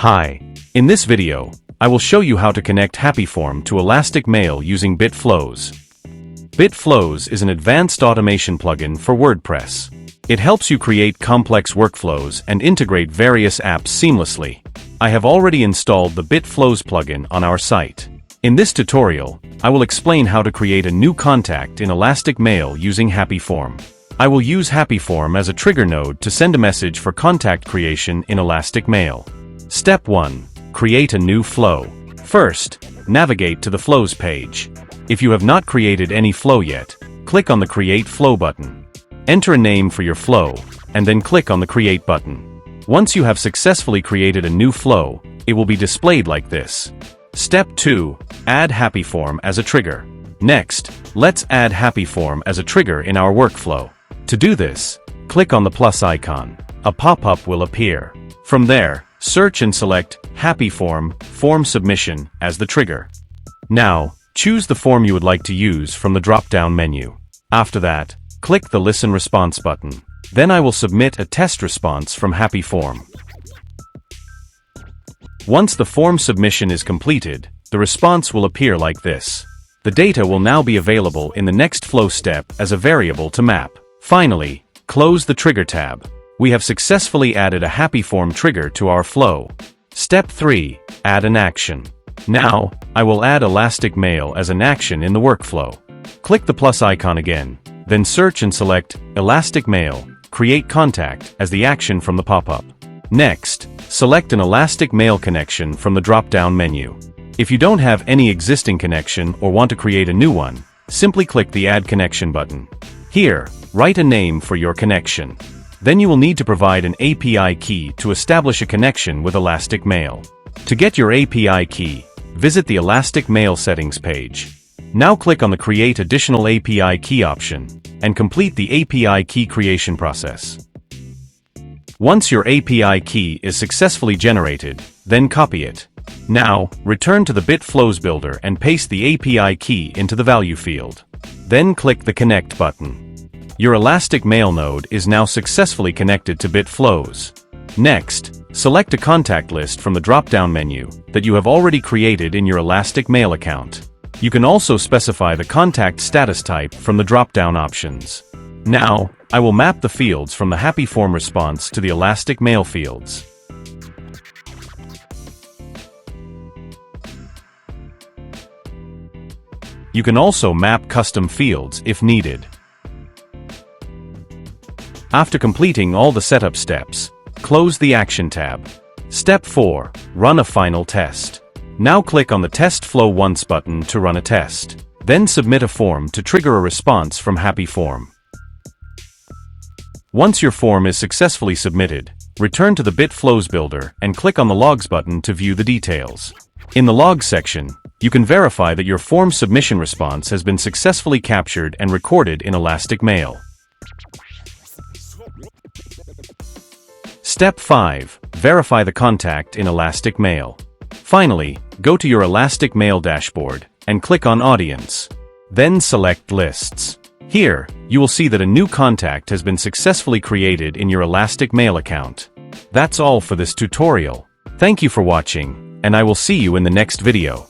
Hi. In this video, I will show you how to connect HappyForm to Elastic Mail using BitFlows. BitFlows is an advanced automation plugin for WordPress. It helps you create complex workflows and integrate various apps seamlessly. I have already installed the BitFlows plugin on our site. In this tutorial, I will explain how to create a new contact in Elastic Mail using HappyForm. I will use HappyForm as a trigger node to send a message for contact creation in Elastic Mail. Step 1. Create a new flow. First, navigate to the Flows page. If you have not created any flow yet, click on the Create Flow button. Enter a name for your flow, and then click on the Create button. Once you have successfully created a new flow, it will be displayed like this. Step 2. Add HappyForm as a trigger. Next, let's add HappyForm as a trigger in our workflow. To do this, click on the plus icon. A pop-up will appear. From there, search and select HappyForm Form Submission as the trigger. Now, choose the form you would like to use from the drop-down menu. After that, click the Listen Response button. Then I will submit a test response from HappyForm. Once the form submission is completed, the response will appear like this. The data will now be available in the next flow step as a variable to map. Finally, close the Trigger tab. We have successfully added a HappyForm trigger to our flow. Step 3. Add an action. Now, I will add Elastic Mail as an action in the workflow. Click the plus icon again, then search and select Elastic Mail, Create Contact as the action from the pop-up. Next, select an Elastic Mail connection from the drop-down menu. If you don't have any existing connection or want to create a new one, simply click the Add Connection button. Here, write a name for your connection. Then you will need to provide an API key to establish a connection with Elastic Mail. To get your API key, visit the Elastic Mail settings page. Now click on the Create Additional API Key option, and complete the API key creation process. Once your API key is successfully generated, then copy it. Now, return to the BitFlows builder and paste the API key into the value field. Then click the Connect button. Your Elastic Mail node is now successfully connected to BitFlows. Next, select a contact list from the drop-down menu that you have already created in your Elastic Mail account. You can also specify the contact status type from the drop-down options. Now, I will map the fields from the HappyForm response to the Elastic Mail fields. You can also map custom fields if needed. After completing all the setup steps, close the Action tab. Step 4. Run a final test. Now click on the Test Flow Once button to run a test. Then submit a form to trigger a response from HappyForm. Once your form is successfully submitted, return to the BitFlows builder and click on the Logs button to view the details. In the Logs section, you can verify that your form submission response has been successfully captured and recorded in Elastic Mail. Step 5. Verify the contact in Elastic Mail. Finally, go to your Elastic Mail dashboard and click on Audience. Then select Lists. Here, you will see that a new contact has been successfully created in your Elastic Mail account. That's all for this tutorial. Thank you for watching, and I will see you in the next video.